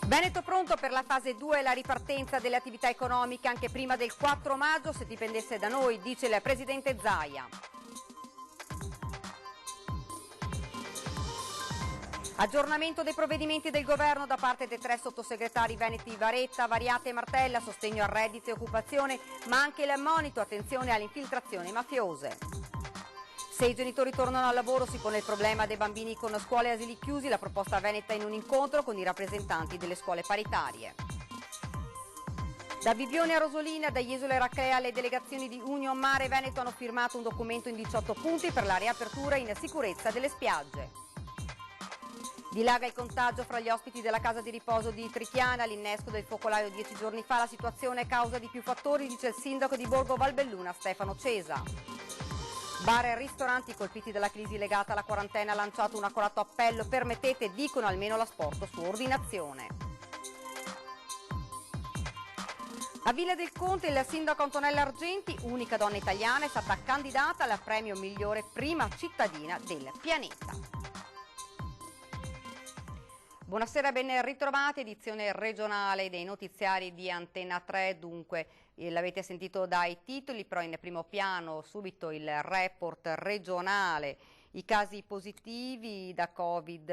Veneto pronto per la fase 2 e la ripartenza delle attività economiche anche prima del 4 maggio se dipendesse da noi, dice il presidente Zaia. Aggiornamento dei provvedimenti del governo da parte dei 3 sottosegretari veneti Varetta, Variate e Martella, sostegno al reddito e occupazione, ma anche il monito, attenzione alle infiltrazioni mafiose. Se i genitori tornano al lavoro si pone il problema dei bambini con scuole e asili chiusi, la proposta veneta in un incontro con i rappresentanti delle scuole paritarie. Da Bibbione a Rosolina, da Jesolo e Raclea, le delegazioni di Union Mare Veneto hanno firmato un documento in 18 punti per la riapertura in sicurezza delle spiagge. Dilaga il contagio fra gli ospiti della casa di riposo di Trichiana, l'innesco del focolaio 10 giorni fa, la situazione è causa di più fattori, dice il sindaco di Borgo Valbelluna Stefano Cesa. Bar e ristoranti colpiti dalla crisi legata alla quarantena ha lanciato un accorato appello, permettete, dicono almeno l'asporto su ordinazione. A Villa del Conte il sindaco Antonella Argenti, unica donna italiana, è stata candidata al premio migliore prima cittadina del pianeta. Buonasera, ben ritrovati, edizione regionale dei notiziari di Antenna 3, dunque l'avete sentito dai titoli, però in primo piano subito il report regionale. I casi positivi da Covid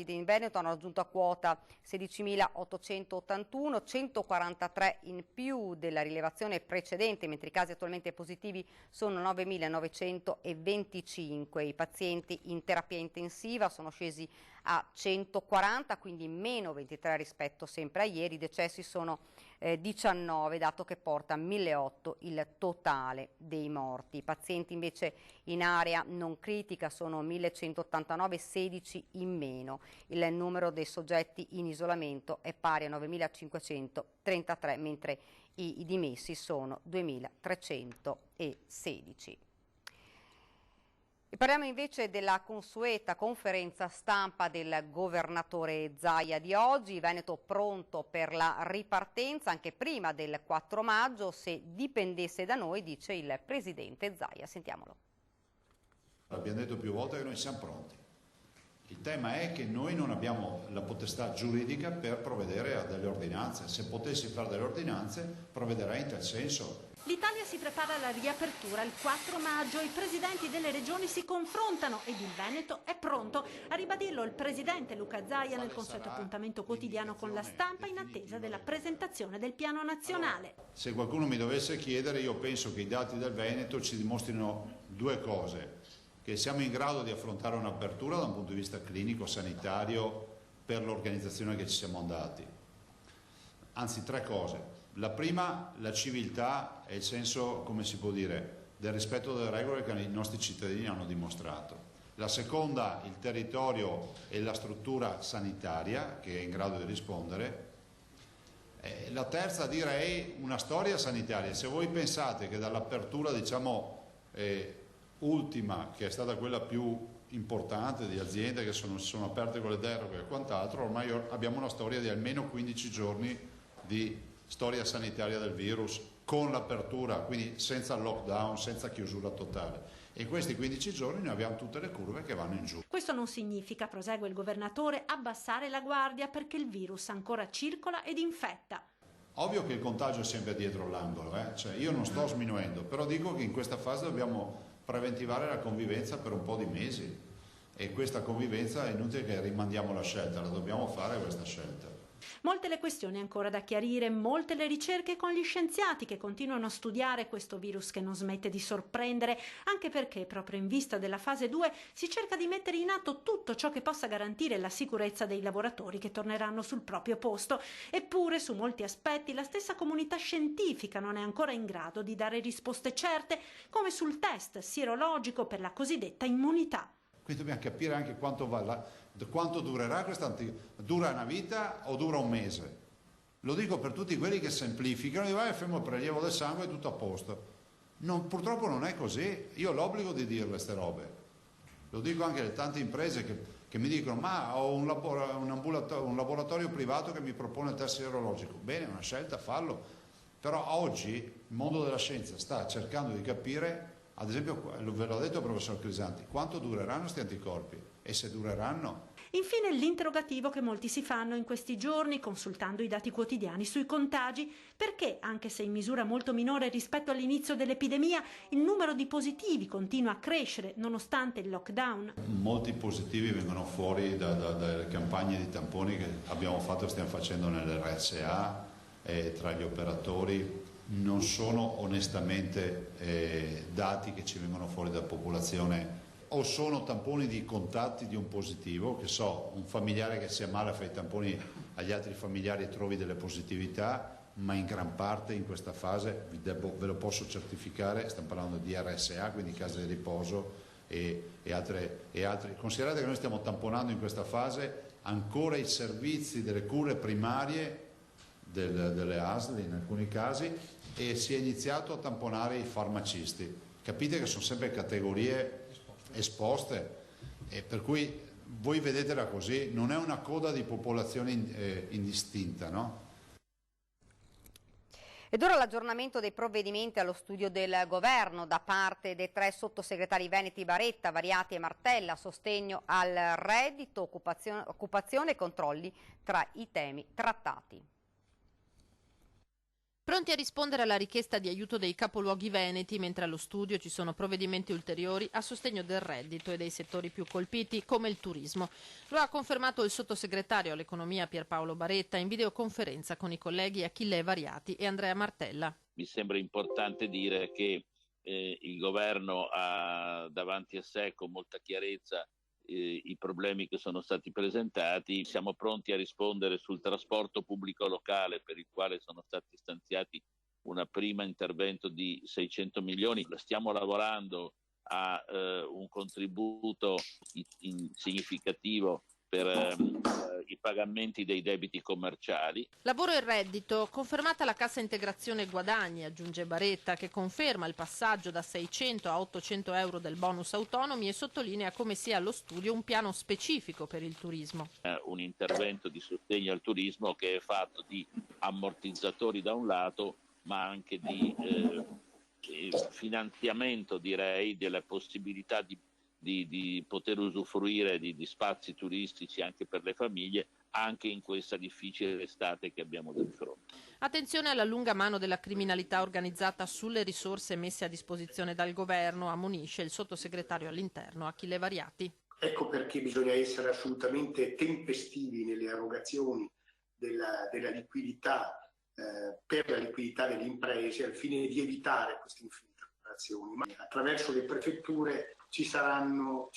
in Veneto hanno raggiunto a quota 16.881, 143 in più della rilevazione precedente, mentre i casi attualmente positivi sono 9.925. I pazienti in terapia intensiva sono scesi a 140, quindi meno 23 rispetto sempre a ieri. I decessi sono 19, dato che porta a 1.008 il totale dei morti. I pazienti invece in area non critica sono 1.189, 16 in meno. Il numero dei soggetti in isolamento è pari a 9.533, mentre i dimessi sono 2.316. E parliamo invece della consueta conferenza stampa del governatore Zaia di oggi. Veneto pronto per la ripartenza anche prima del 4 maggio se dipendesse da noi, dice il presidente Zaia. Sentiamolo. Abbiamo detto più volte che noi siamo pronti. Il tema è che noi non abbiamo la potestà giuridica per provvedere a delle ordinanze. Se potessi fare delle ordinanze, provvederei in tal senso. L'Italia si prepara alla riapertura il 4 maggio, i presidenti delle regioni si confrontano ed il Veneto è pronto. A ribadirlo il presidente Luca Zaia nel consueto appuntamento quotidiano con la stampa in attesa della presentazione del piano nazionale. Allora, se qualcuno mi dovesse chiedere, io penso che i dati del Veneto ci dimostrino due cose: che siamo in grado di affrontare un'apertura da un punto di vista clinico, sanitario, per l'organizzazione che ci siamo andati. Anzi, tre cose. La prima, la civiltà e il senso, come si può dire, del rispetto delle regole che i nostri cittadini hanno dimostrato. La seconda, il territorio e la struttura sanitaria che è in grado di rispondere. La terza, direi, una storia sanitaria. Se voi pensate che dall'apertura, diciamo, ultima, che è stata quella più importante di aziende che sono aperte con le deroghe e quant'altro, ormai abbiamo una storia di almeno 15 giorni di storia sanitaria del virus con l'apertura, quindi senza lockdown, senza chiusura totale. E in questi 15 giorni noi abbiamo tutte le curve che vanno in giù. Questo non significa, prosegue il governatore, abbassare la guardia perché il virus ancora circola ed infetta. Ovvio che il contagio è sempre dietro l'angolo, cioè, io non sto sminuendo, però dico che in questa fase dobbiamo preventivare la convivenza per un po' di mesi e questa convivenza è inutile che rimandiamo la scelta, la dobbiamo fare questa scelta. Molte le questioni ancora da chiarire, molte le ricerche con gli scienziati che continuano a studiare questo virus che non smette di sorprendere, anche perché proprio in vista della fase 2 si cerca di mettere in atto tutto ciò che possa garantire la sicurezza dei lavoratori che torneranno sul proprio posto. Eppure su molti aspetti la stessa comunità scientifica non è ancora in grado di dare risposte certe, come sul test sierologico per la cosiddetta immunità. Quindi dobbiamo capire anche quanto durerà questa dura una vita o dura un mese. Lo dico per tutti quelli che semplificano, dicono fermo il prelievo del sangue e tutto a posto. Purtroppo non è così, io ho l'obbligo di dire queste robe. Lo dico anche alle tante imprese che che mi dicono ma ho un laboratorio privato che mi propone il test sierologico. Bene, è una scelta, fallo, però oggi il mondo della scienza sta cercando di capire, ad esempio, ve l'ho detto il professor Crisanti, quanto dureranno questi anticorpi e se dureranno. Infine l'interrogativo che molti si fanno in questi giorni consultando i dati quotidiani sui contagi, perché, anche se in misura molto minore rispetto all'inizio dell'epidemia, il numero di positivi continua a crescere nonostante il lockdown. Molti positivi vengono fuori dalle campagne di tamponi che abbiamo fatto e stiamo facendo nell'RSA e tra gli operatori. Non sono onestamente dati che ci vengono fuori dalla popolazione, o sono tamponi di contatti di un positivo, che so, un familiare che si ammala fa i tamponi agli altri familiari e trovi delle positività, ma in gran parte in questa fase, ve lo posso certificare, stiamo parlando di RSA, quindi case di riposo e altri. Considerate che noi stiamo tamponando in questa fase ancora i servizi delle cure primarie delle ASL in alcuni casi, e si è iniziato a tamponare i farmacisti. Capite che sono sempre categorie esposte, e per cui voi vedetela così, non è una coda di popolazione indistinta, no? Ed ora l'aggiornamento dei provvedimenti allo studio del governo da parte dei 3 sottosegretari veneti Baretta, Variati e Martella, sostegno al reddito, occupazione e controlli tra i temi trattati. Pronti a rispondere alla richiesta di aiuto dei capoluoghi veneti, mentre allo studio ci sono provvedimenti ulteriori a sostegno del reddito e dei settori più colpiti come il turismo. Lo ha confermato il sottosegretario all'economia Pierpaolo Baretta in videoconferenza con i colleghi Achille Variati e Andrea Martella. Mi sembra importante dire che il governo ha davanti a sé con molta chiarezza i problemi che sono stati presentati. Siamo pronti a rispondere sul trasporto pubblico locale, per il quale sono stati stanziati un prima intervento di 600 milioni. Stiamo lavorando a un contributo significativo per i pagamenti dei debiti commerciali. Lavoro e reddito, confermata la cassa integrazione guadagni, aggiunge Baretta, che conferma il passaggio da 600 a 800 euro del bonus autonomi e sottolinea come sia allo studio un piano specifico per il turismo. Un intervento di sostegno al turismo che è fatto di ammortizzatori da un lato, ma anche di finanziamento, direi, delle possibilità di poter usufruire di spazi turistici anche per le famiglie, anche in questa difficile estate che abbiamo di fronte. Attenzione alla lunga mano della criminalità organizzata sulle risorse messe a disposizione dal governo, ammonisce il sottosegretario all'interno Achille Variati. Ecco perché bisogna essere assolutamente tempestivi nelle erogazioni della liquidità per la liquidità delle imprese, al fine di evitare queste infiltrazioni. Ma attraverso le prefetture ci saranno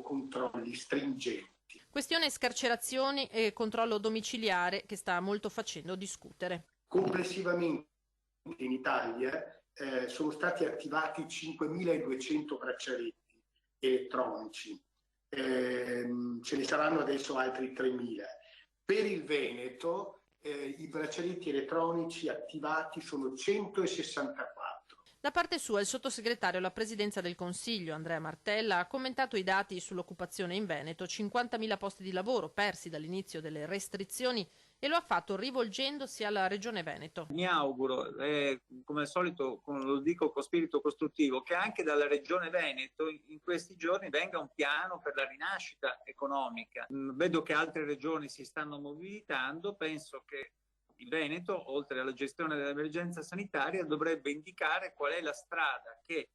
controlli stringenti. Questione scarcerazioni e controllo domiciliare che sta molto facendo discutere. Complessivamente in Italia sono stati attivati 5.200 braccialetti elettronici, ce ne saranno adesso altri 3.000. Per il Veneto i braccialetti elettronici attivati sono 164. Da parte sua il sottosegretario alla Presidenza del Consiglio, Andrea Martella, ha commentato i dati sull'occupazione in Veneto, 50.000 posti di lavoro persi dall'inizio delle restrizioni, e lo ha fatto rivolgendosi alla Regione Veneto. Mi auguro, come al solito lo dico con spirito costruttivo, che anche dalla Regione Veneto in questi giorni venga un piano per la rinascita economica. Vedo che altre regioni si stanno mobilitando, penso che il Veneto, oltre alla gestione dell'emergenza sanitaria, dovrebbe indicare qual è la strada che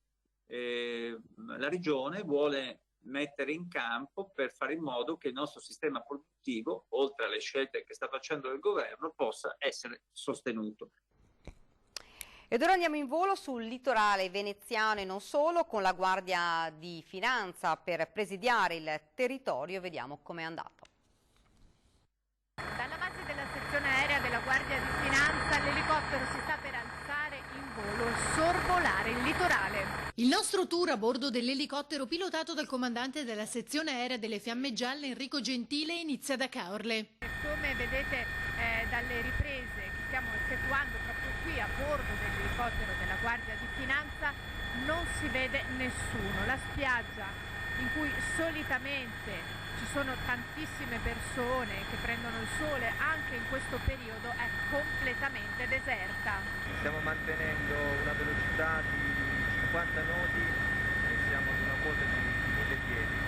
la Regione vuole mettere in campo per fare in modo che il nostro sistema produttivo, oltre alle scelte che sta facendo il governo, possa essere sostenuto. Ed ora andiamo in volo sul litorale veneziano e non solo, con la Guardia di Finanza per presidiare il territorio. Vediamo com'è andato. Dalla base della sezione aerea della Guardia di Finanza l'elicottero si sta per alzare in volo e sorvolare il litorale. Il nostro tour a bordo dell'elicottero pilotato dal comandante della sezione aerea delle Fiamme Gialle Enrico Gentile inizia da Caorle. Come vedete dalle riprese che stiamo effettuando proprio qui a bordo dell'elicottero della Guardia di Finanza non si vede nessuno. La spiaggia in cui solitamente ci sono tantissime persone che prendono il sole anche in questo periodo, è completamente deserta. Stiamo mantenendo una velocità di 50 nodi e siamo ad una quota di 1000 piedi.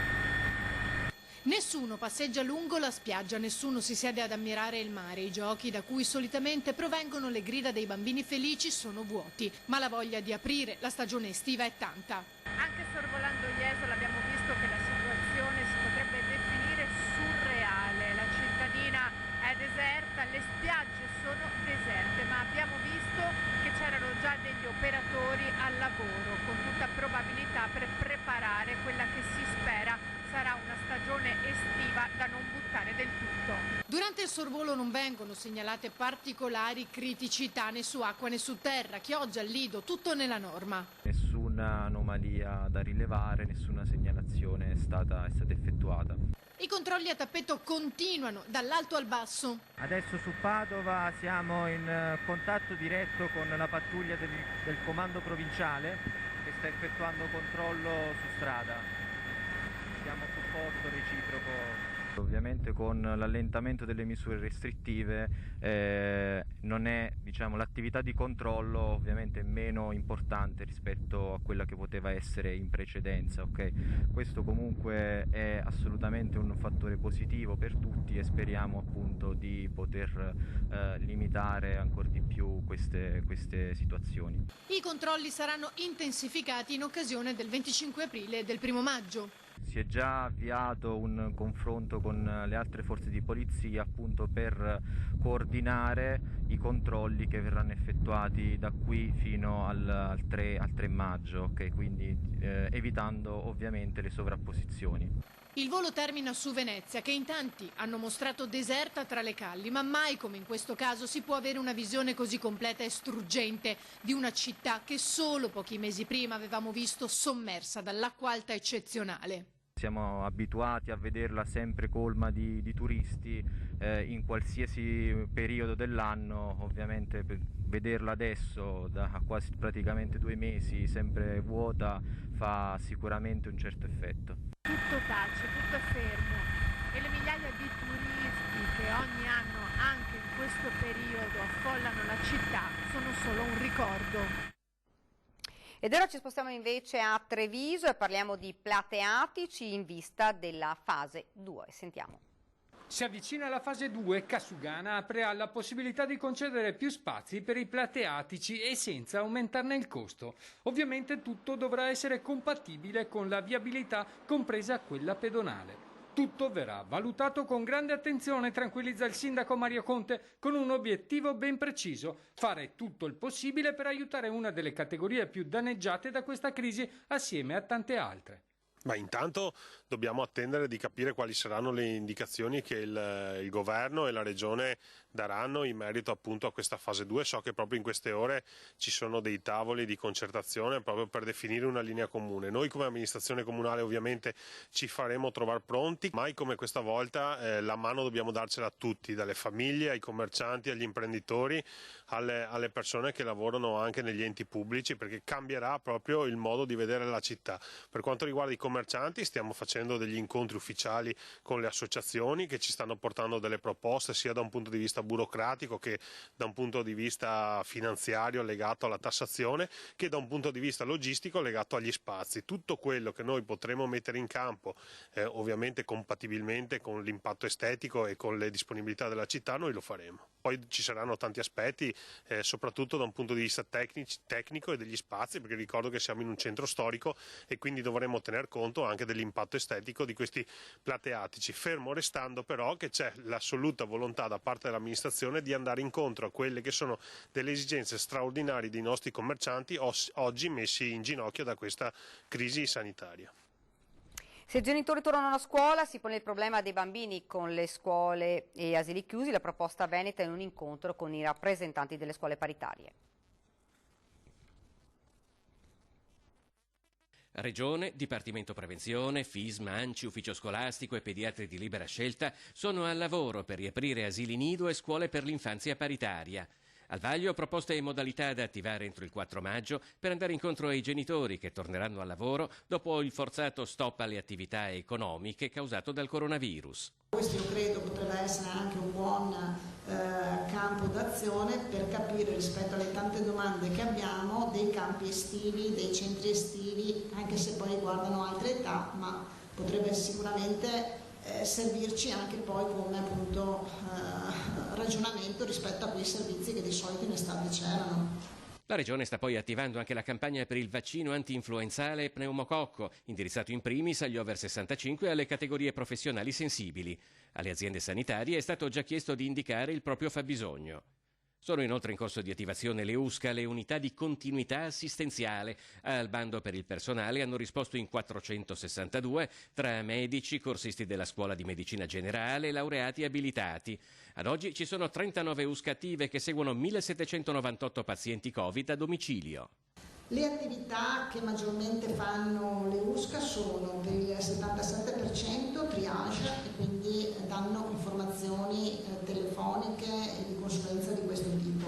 Nessuno passeggia lungo la spiaggia, nessuno si siede ad ammirare il mare. I giochi da cui solitamente provengono le grida dei bambini felici sono vuoti, ma la voglia di aprire la stagione estiva è tanta. Anche sorvolando Jesolo abbiamo visto che la situazione si potrebbe definire surreale. La cittadina è deserta, le spiagge sono deserte, ma abbiamo visto che c'erano già degli operatori al lavoro, con tutta probabilità per preparare quella che si spera sarà una stagione estiva da non buttare del tutto. Durante il sorvolo non vengono segnalate particolari criticità né su acqua né su terra, chioggia al lido, tutto nella norma. Nessuna anomalia da rilevare, nessuna segnalazione è stata effettuata. I controlli a tappeto continuano dall'alto al basso. Adesso su Padova siamo in contatto diretto con la pattuglia del comando provinciale che sta effettuando controllo su strada. Diamo supporto reciproco. Ovviamente con l'allentamento delle misure restrittive non è, l'attività di controllo ovviamente meno importante rispetto a quella che poteva essere in precedenza, ok? Questo comunque è assolutamente un fattore positivo per tutti e speriamo appunto di poter limitare ancora di più queste situazioni. I controlli saranno intensificati in occasione del 25 aprile e del 1° maggio. Si è già avviato un confronto con le altre forze di polizia appunto per coordinare i controlli che verranno effettuati da qui fino al 3 maggio, okay? Quindi evitando ovviamente le sovrapposizioni. Il volo termina su Venezia, che in tanti hanno mostrato deserta tra le calli, ma mai come in questo caso si può avere una visione così completa e struggente di una città che solo pochi mesi prima avevamo visto sommersa dall'acqua alta eccezionale. Siamo abituati a vederla sempre colma di turisti in qualsiasi periodo dell'anno, ovviamente vederla adesso da quasi praticamente 2 mesi sempre vuota fa sicuramente un certo effetto. Tutto tace, tutto fermo e le migliaia di turisti che ogni anno anche in questo periodo affollano la città sono solo un ricordo. Ed ora ci spostiamo invece a Treviso e parliamo di plateatici in vista della fase 2. Sentiamo. Si avvicina la fase 2, Casugana apre la possibilità di concedere più spazi per i plateatici e senza aumentarne il costo. Ovviamente tutto dovrà essere compatibile con la viabilità, compresa quella pedonale. Tutto verrà valutato con grande attenzione, tranquillizza il sindaco Mario Conte, con un obiettivo ben preciso: fare tutto il possibile per aiutare una delle categorie più danneggiate da questa crisi assieme a tante altre. Ma intanto dobbiamo attendere di capire quali saranno le indicazioni che il governo e la regione daranno in merito appunto a questa fase 2. So che proprio in queste ore ci sono dei tavoli di concertazione proprio per definire una linea comune. Noi come amministrazione comunale ovviamente ci faremo trovare pronti, mai come questa volta la mano dobbiamo darcela a tutti, dalle famiglie ai commercianti, agli imprenditori, alle persone che lavorano anche negli enti pubblici, perché cambierà proprio il modo di vedere la città. Per quanto riguarda i commercianti stiamo facendo degli incontri ufficiali con le associazioni che ci stanno portando delle proposte sia da un punto di vista burocratico che da un punto di vista finanziario legato alla tassazione, che da un punto di vista logistico legato agli spazi. Tutto quello che noi potremo mettere in campo ovviamente compatibilmente con l'impatto estetico e con le disponibilità della città noi lo faremo. Poi ci saranno tanti aspetti soprattutto da un punto di vista tecnico e degli spazi, perché ricordo che siamo in un centro storico e quindi dovremo tener conto anche dell'impatto estetico di questi plateatici, fermo restando però che c'è l'assoluta volontà da parte dell'amministrazione di andare incontro a quelle che sono delle esigenze straordinarie dei nostri commercianti oggi messi in ginocchio da questa crisi sanitaria. Se i genitori tornano a scuola si pone il problema dei bambini con le scuole e asili chiusi. La proposta veneta in un incontro con i rappresentanti delle scuole paritarie. Regione, Dipartimento Prevenzione, FISM, ANCI, Ufficio Scolastico e Pediatri di Libera Scelta sono al lavoro per riaprire asili nido e scuole per l'infanzia paritaria. Al vaglio proposte e modalità da attivare entro il 4 maggio per andare incontro ai genitori che torneranno al lavoro dopo il forzato stop alle attività economiche causato dal coronavirus. Questo io credo potrebbe essere anche un buon campo d'azione per capire, rispetto alle tante domande che abbiamo, dei campi estivi, dei centri estivi, anche se poi riguardano altre età, ma potrebbe sicuramente servirci anche poi come appunto ragionamento rispetto a quei servizi che di solito in estate c'erano. La Regione sta poi attivando anche la campagna per il vaccino anti-influenzale e pneumococco, indirizzato in primis agli over 65 e alle categorie professionali sensibili. Alle aziende sanitarie è stato già chiesto di indicare il proprio fabbisogno. Sono inoltre in corso di attivazione le USCA, le unità di continuità assistenziale. Al bando per il personale hanno risposto in 462, tra medici, corsisti della scuola di medicina generale e laureati abilitati. Ad oggi ci sono 39 USCA attive che seguono 1798 pazienti Covid a domicilio. Le attività che maggiormente fanno le USCA sono per il 77% triage, e quindi danno informazioni telefoniche e di consulenza di questo tipo.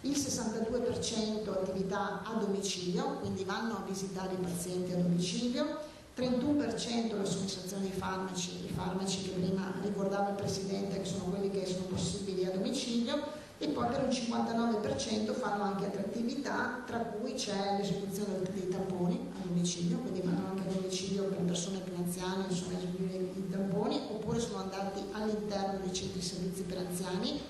Il 62% attività a domicilio, quindi vanno a visitare i pazienti a domicilio. 31% la somministrazione di farmaci, i farmaci che prima ricordava il Presidente, che sono quelli che sono possibili a domicilio. E poi per un 59% fanno anche altre attività, tra cui c'è l'esecuzione dei tamponi a domicilio, quindi vanno anche a domicilio per persone più anziane, sono eseguire i tamponi, oppure sono andati all'interno dei centri servizi per anziani.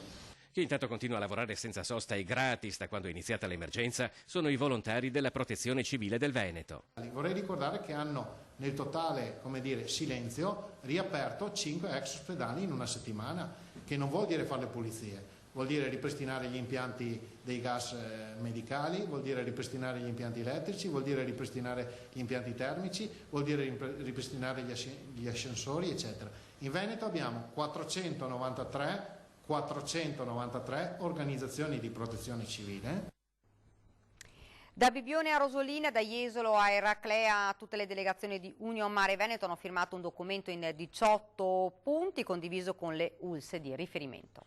Chi intanto continua a lavorare senza sosta e gratis da quando è iniziata l'emergenza sono i volontari della Protezione Civile del Veneto. Vorrei ricordare che hanno nel totale, silenzio, riaperto 5 ex ospedali in una settimana, che non vuol dire fare le pulizie. Vuol dire ripristinare gli impianti dei gas medicali, vuol dire ripristinare gli impianti elettrici, vuol dire ripristinare gli impianti termici, vuol dire ripristinare gli ascensori, eccetera. In Veneto abbiamo 493 organizzazioni di protezione civile. Da Bibbione a Rosolina, da Jesolo a Eraclea, tutte le delegazioni di Union Mare Veneto hanno firmato un documento in 18 punti condiviso con le ULSE di riferimento.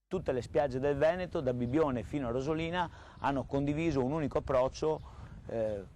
Tutte le spiagge del Veneto, da Bibbione fino a Rosolina, hanno condiviso un unico approccio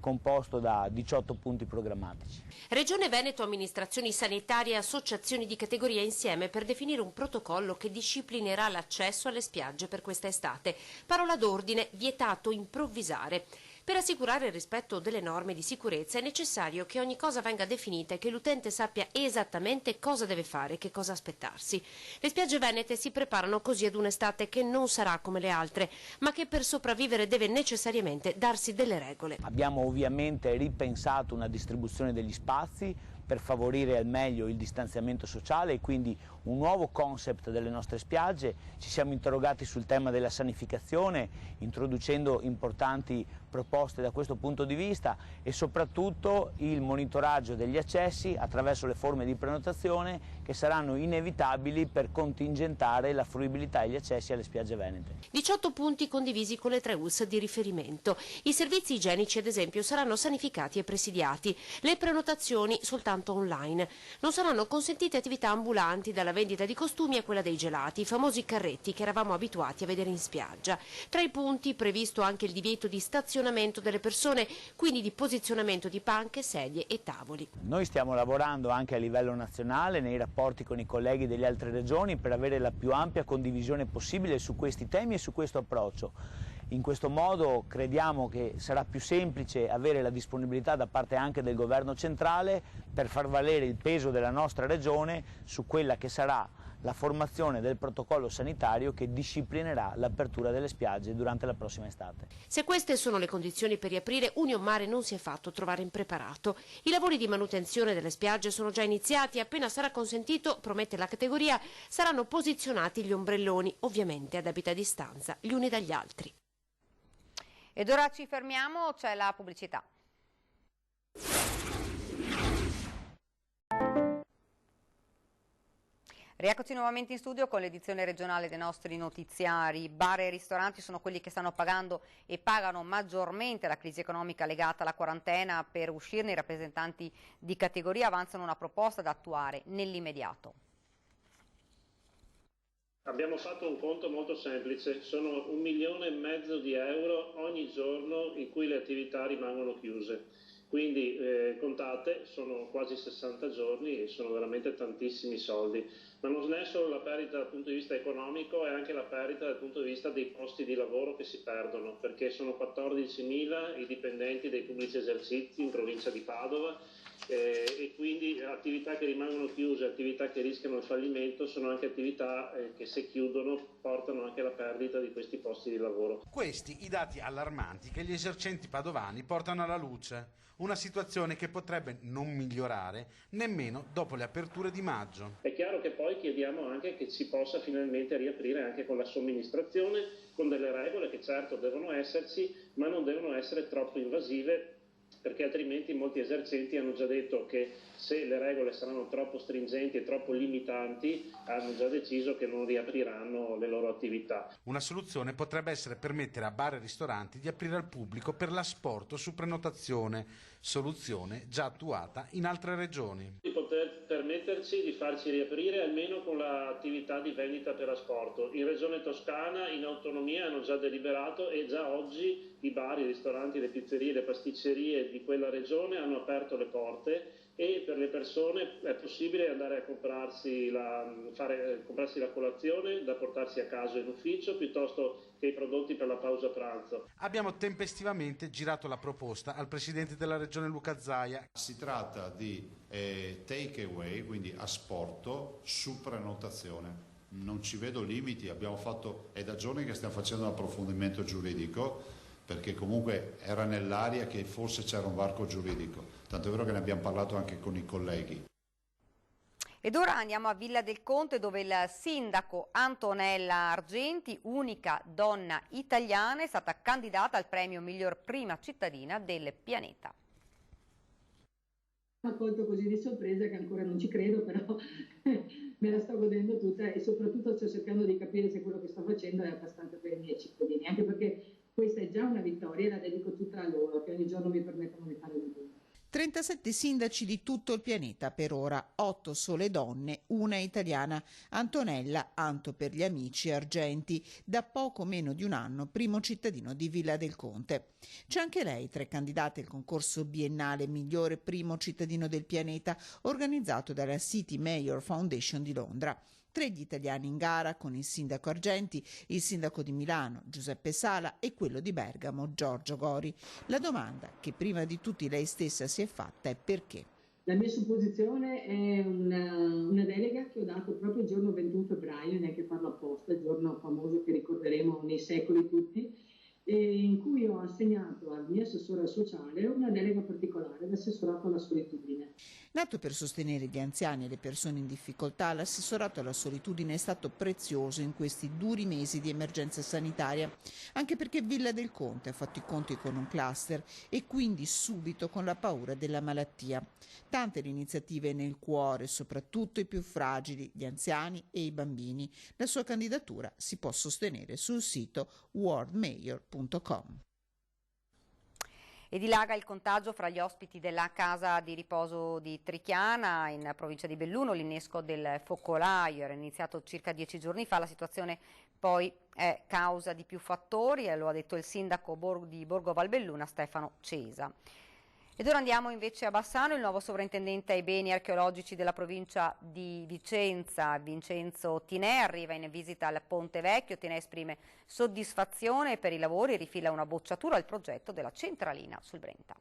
composto da 18 punti programmatici. Regione Veneto, amministrazioni sanitarie e associazioni di categoria insieme per definire un protocollo che disciplinerà l'accesso alle spiagge per questa estate. Parola d'ordine: vietato improvvisare. Per assicurare il rispetto delle norme di sicurezza è necessario che ogni cosa venga definita e che l'utente sappia esattamente cosa deve fare e che cosa aspettarsi. Le spiagge venete si preparano così ad un'estate che non sarà come le altre, ma che per sopravvivere deve necessariamente darsi delle regole. Abbiamo ovviamente ripensato una distribuzione degli spazi per favorire al meglio il distanziamento sociale e quindi un nuovo concept delle nostre spiagge. Ci siamo interrogati sul tema della sanificazione, introducendo importanti proposte da questo punto di vista, e soprattutto il monitoraggio degli accessi attraverso le forme di prenotazione che saranno inevitabili per contingentare la fruibilità e gli accessi alle spiagge venete. 18 punti condivisi con le 3 ULSS di riferimento. I servizi igienici, ad esempio, saranno sanificati e presidiati. Le prenotazioni soltanto online. Non saranno consentite attività ambulanti, dalla vendita di costumi a quella dei gelati, i famosi carretti che eravamo abituati a vedere in spiaggia. Tra i punti previsto anche il divieto di stazionamento delle persone, quindi di posizionamento di panche, sedie e tavoli. Noi stiamo lavorando anche a livello nazionale nei rapporti con i colleghi delle altre regioni per avere la più ampia condivisione possibile su questi temi e su questo approccio. In questo modo crediamo che sarà più semplice avere la disponibilità da parte anche del governo centrale per far valere il peso della nostra regione su quella che sarà la formazione del protocollo sanitario che disciplinerà l'apertura delle spiagge durante la prossima estate. Se queste sono le condizioni per riaprire, Union Mare non si è fatto trovare impreparato. I lavori di manutenzione delle spiagge sono già iniziati e appena sarà consentito, promette la categoria, saranno posizionati gli ombrelloni, ovviamente a debita distanza gli uni dagli altri. Ed ora ci fermiamo, c'è la pubblicità. Rieccoci nuovamente in studio con l'edizione regionale dei nostri notiziari. Bar e ristoranti sono quelli che stanno pagando e pagano maggiormente la crisi economica legata alla quarantena. Per uscirne i rappresentanti di categoria avanzano una proposta da attuare nell'immediato. Abbiamo fatto un conto molto semplice, sono 1,5 milioni di euro ogni giorno in cui le attività rimangono chiuse. Quindi contate, sono quasi 60 giorni e sono veramente tantissimi soldi. Ma non è solo la perdita dal punto di vista economico, è anche la perdita dal punto di vista dei posti di lavoro che si perdono, perché sono 14.000 i dipendenti dei pubblici esercizi in provincia di Padova e quindi attività che rimangono chiuse, attività che rischiano il fallimento, sono anche attività che se chiudono portano anche alla perdita di questi posti di lavoro. Questi i dati allarmanti che gli esercenti padovani portano alla luce, una situazione che potrebbe non migliorare nemmeno dopo le aperture di maggio. È chiaro che poi chiediamo anche che si possa finalmente riaprire anche con la somministrazione, con delle regole che certo devono esserci, ma non devono essere troppo invasive, perché altrimenti molti esercenti hanno già detto che se le regole saranno troppo stringenti e troppo limitanti, hanno già deciso che non riapriranno le loro attività. Una soluzione potrebbe essere permettere a bar e ristoranti di aprire al pubblico per l'asporto su prenotazione, soluzione già attuata in altre regioni. Di poter permetterci di farci riaprire almeno con l'attività di vendita per asporto. In Regione Toscana in autonomia hanno già deliberato e già oggi i bar, i ristoranti, le pizzerie, le pasticcerie di quella regione hanno aperto le porte e per le persone è possibile andare a comprarsi la colazione da portarsi a casa in ufficio piuttosto che i prodotti per la pausa pranzo. Abbiamo tempestivamente girato la proposta al presidente della regione Luca Zaia. Si tratta di take away, quindi asporto su prenotazione. Non ci vedo limiti, è da giorni che stiamo facendo un approfondimento giuridico, perché comunque era nell'aria che forse c'era un varco giuridico, tanto è vero che ne abbiamo parlato anche con i colleghi. Ed ora andiamo a Villa del Conte, dove il sindaco Antonella Argenti, unica donna italiana, è stata candidata al premio miglior prima cittadina del pianeta. Mi ha colto così di sorpresa che ancora non ci credo, però me la sto godendo tutta e soprattutto sto cercando di capire se quello che sto facendo è abbastanza per i miei cittadini, anche perché questa è già una vittoria e la dedico tutta a loro, che ogni giorno mi permettono di fare di più. 37 sindaci di tutto il pianeta per ora, 8 sole donne, una italiana. Antonella, Anto per gli amici, Argenti, da poco meno di un anno primo cittadino di Villa del Conte. C'è anche lei tra i candidati al concorso biennale migliore primo cittadino del pianeta organizzato dalla City Mayor Foundation di Londra. 3 gli italiani in gara con il sindaco Argenti, il sindaco di Milano Giuseppe Sala e quello di Bergamo Giorgio Gori. La domanda che prima di tutti lei stessa si è fatta è perché. La mia supposizione è una delega che ho dato proprio il giorno 21 febbraio, neanche farlo apposta, il giorno famoso che ricorderemo nei secoli tutti, in cui ho assegnato al mio assessore sociale una delega particolare, l'assessorato alla solitudine. Nato per sostenere gli anziani e le persone in difficoltà, l'assessorato alla solitudine è stato prezioso in questi duri mesi di emergenza sanitaria, anche perché Villa del Conte ha fatto i conti con un cluster e quindi subito con la paura della malattia. Tante le iniziative nel cuore, soprattutto i più fragili, gli anziani e i bambini. La sua candidatura si può sostenere sul sito worldmayor.com. E dilaga il contagio fra gli ospiti della casa di riposo di Trichiana, in provincia di Belluno. L'innesco del focolaio era iniziato circa 10 giorni fa. La situazione poi è causa di più fattori, e lo ha detto il sindaco di Borgo Valbelluna Stefano Cesa. Ed ora andiamo invece a Bassano. Il nuovo sovrintendente ai beni archeologici della provincia di Vicenza, Vincenzo Tinè, arriva in visita al Ponte Vecchio. Tinè esprime soddisfazione per i lavori e rifila una bocciatura al progetto della centralina sul Brenta.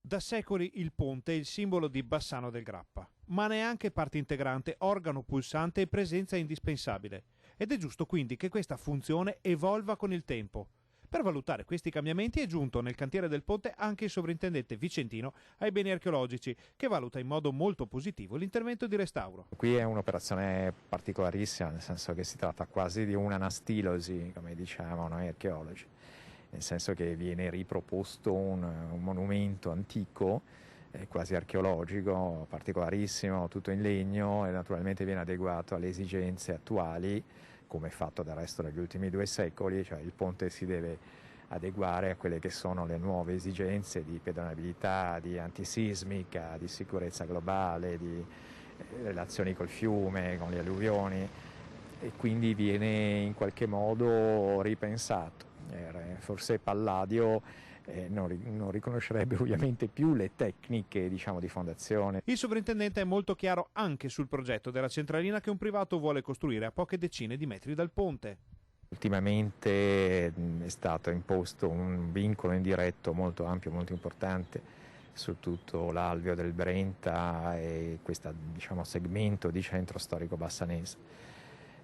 Da secoli il ponte è il simbolo di Bassano del Grappa, ma ne è anche parte integrante, organo pulsante e presenza indispensabile. Ed è giusto quindi che questa funzione evolva con il tempo. Per valutare questi cambiamenti è giunto nel cantiere del ponte anche il sovrintendente vicentino ai beni archeologici, che valuta in modo molto positivo l'intervento di restauro. Qui è un'operazione particolarissima, nel senso che si tratta quasi di un'anastilosi, come diciamo noi archeologi, nel senso che viene riproposto un monumento antico, quasi archeologico, particolarissimo, tutto in legno, e naturalmente viene adeguato alle esigenze attuali, come fatto del resto negli ultimi 2 secoli, cioè il ponte si deve adeguare a quelle che sono le nuove esigenze di pedonabilità, di antisismica, di sicurezza globale, relazioni col fiume, con le alluvioni, e quindi viene in qualche modo ripensato. Forse Palladio non riconoscerebbe ovviamente più le tecniche, diciamo, di fondazione. Il sovrintendente è molto chiaro anche sul progetto della centralina che un privato vuole costruire a poche decine di metri dal ponte. Ultimamente è stato imposto un vincolo indiretto molto ampio, molto importante su tutto l'alveo del Brenta e questo, diciamo, segmento di centro storico bassanese,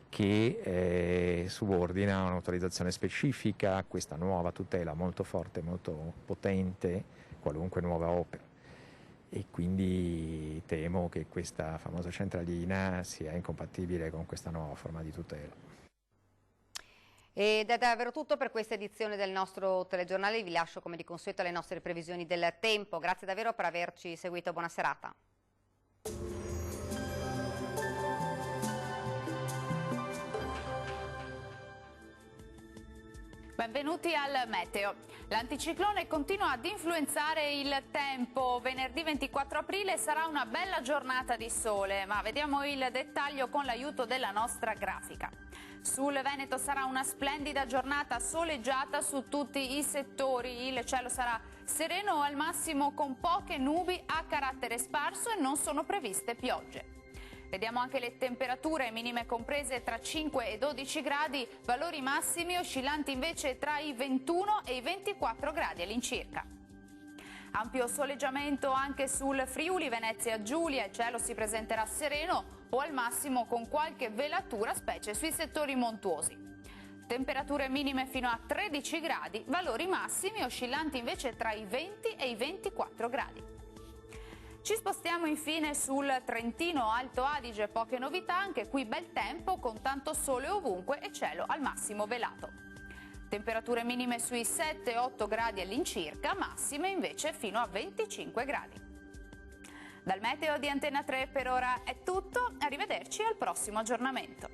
che subordina un'autorizzazione specifica a questa nuova tutela molto forte, molto potente, qualunque nuova opera. E quindi temo che questa famosa centralina sia incompatibile con questa nuova forma di tutela. Ed è davvero tutto per questa edizione del nostro telegiornale. Vi lascio come di consueto alle nostre previsioni del tempo. Grazie davvero per averci seguito. Buona serata. Benvenuti al Meteo. L'anticiclone continua ad influenzare il tempo. Venerdì 24 aprile sarà una bella giornata di sole, ma vediamo il dettaglio con l'aiuto della nostra grafica. Sul Veneto sarà una splendida giornata soleggiata su tutti i settori. Il cielo sarà sereno al massimo con poche nubi a carattere sparso e non sono previste piogge. Vediamo anche le temperature minime comprese tra 5 e 12 gradi, valori massimi oscillanti invece tra i 21 e i 24 gradi all'incirca. Ampio soleggiamento anche sul Friuli Venezia Giulia, il cielo si presenterà sereno o al massimo con qualche velatura, specie sui settori montuosi. Temperature minime fino a 13 gradi, valori massimi oscillanti invece tra i 20 e i 24 gradi. Ci spostiamo infine sul Trentino Alto Adige, poche novità, anche qui bel tempo con tanto sole ovunque e cielo al massimo velato. Temperature minime sui 7-8 gradi all'incirca, massime invece fino a 25 gradi. Dal meteo di Antena 3 per ora è tutto, arrivederci al prossimo aggiornamento.